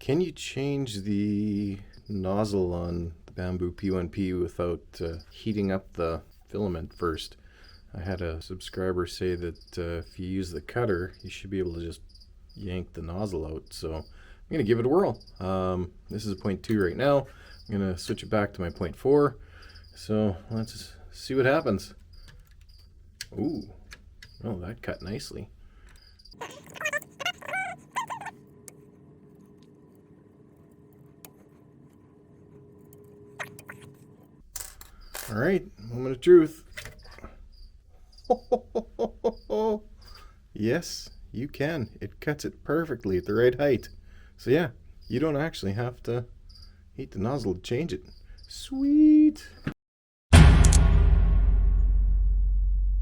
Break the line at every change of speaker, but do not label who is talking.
Can you change the nozzle on the Bambu P1P without heating up the filament first? I had a subscriber say that if you use the cutter, you should be able to just yank the nozzle out. So I'm going to give it a whirl. This is a 0.2 right now. I'm going to switch it back to my 0.4. So let's see what happens. Ooh, oh, that cut nicely. All right, moment of truth. Yes, you can. It cuts it perfectly at the right height. So yeah, you don't actually have to heat the nozzle to change it. Sweet.